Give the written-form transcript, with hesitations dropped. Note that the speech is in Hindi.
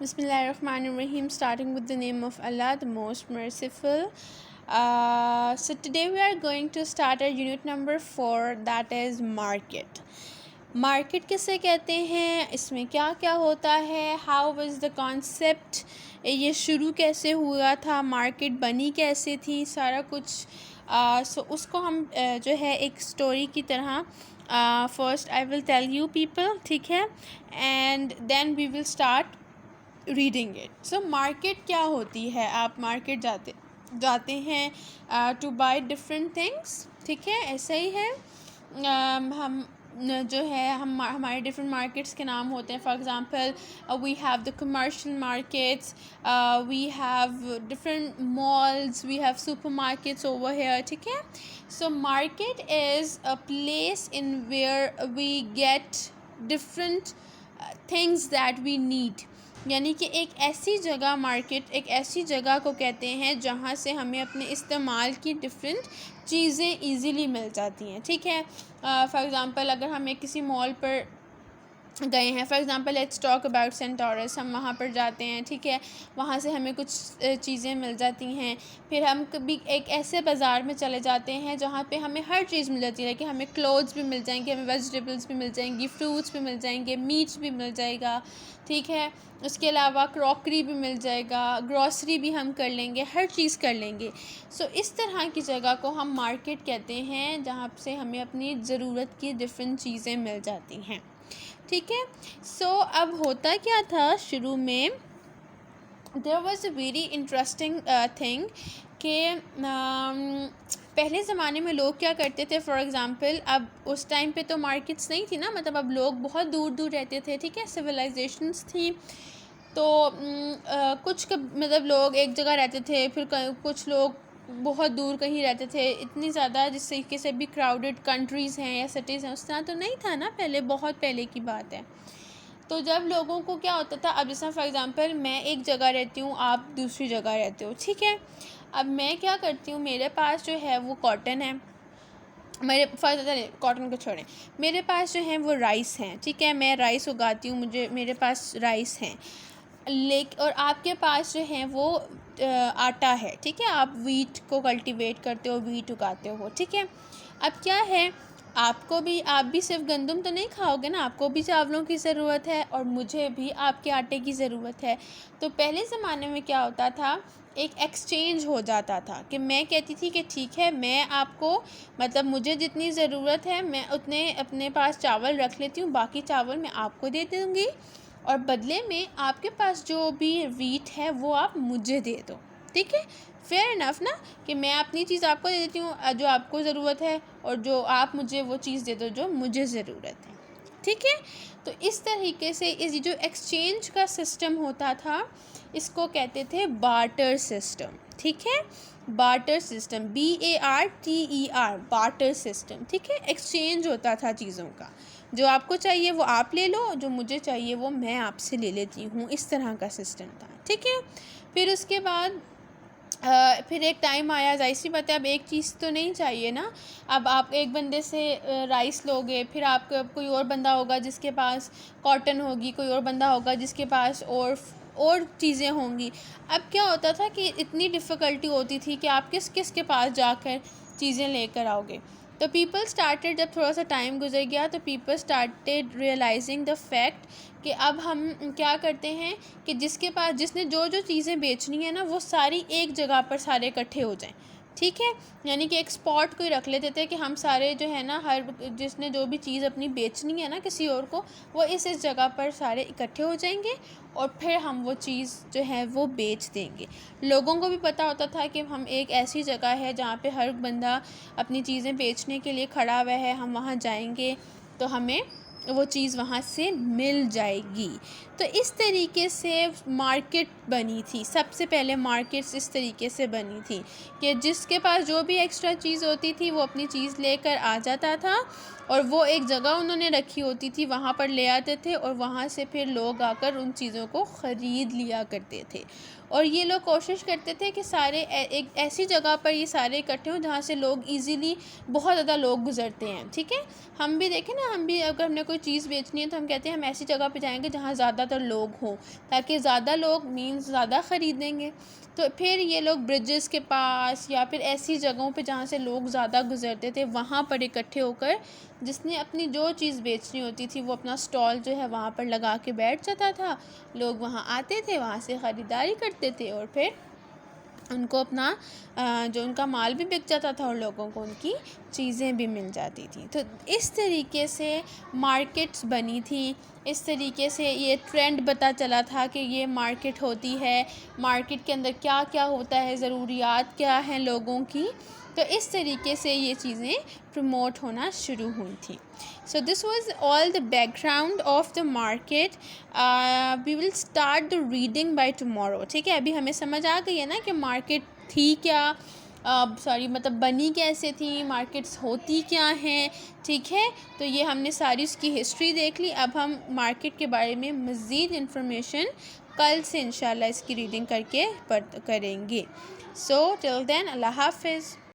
Bismillahirrahmanirrahim, starting with the name of Allah, the most merciful. So today we are going to start our unit number 4, that is market. Market किसे कहते हैं, इसमें क्या क्या होता है, हाउ वाज द कॉन्सेप्ट, ये शुरू कैसे हुआ था, मार्केट बनी कैसे थी, सारा कुछ सो उसको हम जो है एक स्टोरी की तरह first I will tell you people, ठीक है, and then we will start reading it. So market क्या होती है, आप मार्केट जाते हैं टू बाय डिफरेंट थिंग्स, ठीक है, ऐसा ही है. हम जो है हमारे डिफरेंट मार्केट्स के नाम होते हैं. For example we have the commercial markets, we have different malls, we have super markets over here, ठीक है. So market is a place in where we get different things that we need. यानी कि एक ऐसी जगह, मार्केट एक ऐसी जगह को कहते हैं जहाँ से हमें अपने इस्तेमाल की डिफरेंट चीज़ें इजीली मिल जाती हैं, ठीक है. फॉर एग्ज़ाम्पल अगर हमें किसी मॉल पर गए हैं, for example let's talk about Centaurus, हम वहाँ पर जाते हैं, ठीक है, वहाँ से हमें कुछ चीज़ें मिल जाती हैं. फिर हम कभी एक ऐसे बाज़ार में चले जाते हैं जहाँ पे हमें हर चीज़ मिल जाती है, कि हमें क्लोथ्स भी मिल जाएंगे, हमें वेजिटेबल्स भी मिल जाएंगी, फ्रूट्स भी मिल जाएंगे, मीट्स भी मिल जाएगा, ठीक है. उसके अलावा क्रॉकरी भी मिल जाएगा, ग्रॉसरी भी हम कर लेंगे, हर चीज़ कर लेंगे. सो इस तरह की जगह को हम मार्केट कहते हैं जहाँ से हमें अपनी ज़रूरत की डिफरेंट चीज़ें मिल जाती हैं, ठीक है. सो अब होता क्या था शुरू में, there was a very interesting thing कि पहले ज़माने में लोग क्या करते थे. फॉर एग्ज़ाम्पल अब उस टाइम पे तो मार्केट्स नहीं थी ना, मतलब अब लोग बहुत दूर दूर रहते थे, ठीक है, सिविलाइजेशंस थी. तो मतलब लोग एक जगह रहते थे, फिर कुछ लोग बहुत दूर कहीं रहते थे. इतनी ज़्यादा जिस तरीके से भी क्राउडेड कंट्रीज़ हैं या सिटीज़ हैं, उस तरह तो नहीं था ना पहले, बहुत पहले की बात है. तो जब लोगों को क्या होता था, अब जैसा फॉर एग्ज़ाम्पल मैं एक जगह रहती हूँ, आप दूसरी जगह रहते हो, ठीक है. अब मैं क्या करती हूँ, मेरे पास जो है वो कॉटन है, मेरे कॉटन को छोड़ें, मेरे पास जो है वो राइस हैं, ठीक है, मैं राइस उगाती हूँ, मेरे पास राइस हैं. और आपके पास जो है वो आटा है, ठीक है, आप वीट को कल्टीवेट करते हो, वीट उगाते हो, ठीक है. अब क्या है, आप भी सिर्फ गंदम तो नहीं खाओगे ना, आपको भी चावलों की ज़रूरत है और मुझे भी आपके आटे की ज़रूरत है. तो पहले ज़माने में क्या होता था, एक एक्सचेंज हो जाता था कि मैं कहती थी कि ठीक है, मैं आपको, मतलब मुझे जितनी ज़रूरत है मैं उतने अपने पास चावल रख लेती हूँ, बाकी चावल मैं आपको दे दूँगी और बदले में आपके पास जो भी वीट है वो आप मुझे दे दो, ठीक है. फेयर इनफ ना, कि मैं अपनी चीज़ आपको दे देती हूँ जो आपको ज़रूरत है, और जो आप मुझे वो चीज़ दे दो जो मुझे ज़रूरत है, ठीक है. तो इस तरीके से इस जो एक्सचेंज का सिस्टम होता था, इसको कहते थे बार्टर सिस्टम, ठीक है. Barter system, BARTER, barter system, ठीक है. एक्सचेंज होता था चीज़ों का, जो आपको चाहिए वो आप ले लो, जो मुझे चाहिए वो मैं आपसे ले लेती हूँ, इस तरह का सिस्टम था, ठीक है. फिर उसके बाद फिर एक टाइम आया, जाहिर सी बात है, अब एक चीज़ तो नहीं चाहिए ना. अब आप एक बंदे से राइस लोगे, फिर आपका कोई और बंदा होगा जिसके पास कॉटन होगी, कोई और बंदा होगा जिसके पास और चीज़ें होंगी. अब क्या होता था कि इतनी डिफ़िकल्टी होती थी कि आप किस किस के पास जाकर चीज़ें लेकर आओगे. तो पीपल स्टार्टेड, जब थोड़ा सा टाइम गुजर गया तो people started realising the fact कि अब हम क्या करते हैं कि जिसने जो जो चीज़ें बेचनी है ना, वो सारी एक जगह पर सारे इकट्ठे हो जाएं, ठीक है. यानी कि एक स्पॉट कोई रख लेते थे कि हम सारे जो है ना, हर जिसने जो भी चीज़ अपनी बेचनी है ना किसी और को, वो इस जगह पर सारे इकट्ठे हो जाएंगे और फिर हम वो चीज़ जो है वो बेच देंगे. लोगों को भी पता होता था कि हम एक ऐसी जगह है जहाँ पे हर बंदा अपनी चीज़ें बेचने के लिए खड़ा हुआ है, हम वहाँ जाएंगे तो हमें वो चीज़ वहाँ से मिल जाएगी. तो इस तरीके से मार्केट बनी थी. सबसे पहले मार्केट्स इस तरीके से बनी थी कि जिसके पास जो भी एक्स्ट्रा चीज़ होती थी वो अपनी चीज़ लेकर आ जाता था और वो एक जगह उन्होंने रखी होती थी, वहाँ पर ले आते थे और वहाँ से फिर लोग आकर उन चीज़ों को ख़रीद लिया करते थे। और ये लोग कोशिश करते थे कि सारे एक ऐसी जगह पर ये सारे इकट्ठे हों जहाँ से लोग इजीली, बहुत ज़्यादा लोग गुजरते हैं, ठीक है। हम भी देखें ना, हम भी अगर हमने कोई चीज़ बेचनी है तो हम कहते हैं हम ऐसी जगह पे जाएंगे जहाँ ज़्यादातर लोग हों, ताकि ज़्यादा लोग मीन्स ज़्यादा ख़रीदेंगे। तो फिर ये लोग ब्रिजेस के पास या फिर ऐसी जगहों पे जहाँ से लोग ज़्यादा गुजरते थे वहाँ पर इकट्ठे होकर जिसने अपनी जो चीज़ बेचनी होती थी वो अपना स्टॉल जो है वहाँ पर लगा के बैठ जाता था। लोग वहाँ आते थे, वहाँ से ख़रीदारी करते थे और फिर उनको अपना जो उनका माल भी बिक जाता था और लोगों को उनकी चीज़ें भी मिल जाती थी। तो इस तरीके से मार्केट्स बनी थी, इस तरीके से ये ट्रेंड पता चला था कि ये मार्केट होती है, मार्केट के अंदर क्या क्या होता है, ज़रूरियात क्या हैं लोगों की। तो इस तरीके से ये चीज़ें प्रमोट होना शुरू हुई थी। So this was all the background of the market. We will start the reading by tomorrow, ठीक है। अभी हमें समझ आ गई है ना कि मार्केट थी क्या, मतलब बनी कैसे थी, मार्केट्स होती क्या हैं, ठीक है। तो ये हमने सारी उसकी हिस्ट्री देख ली। अब हम मार्केट के बारे में मज़ीद इंफॉर्मेशन कल से इंशाल्लाह इसकी रीडिंग करके करेंगे। सो टिल देन, अल्लाह हाफ़िज़।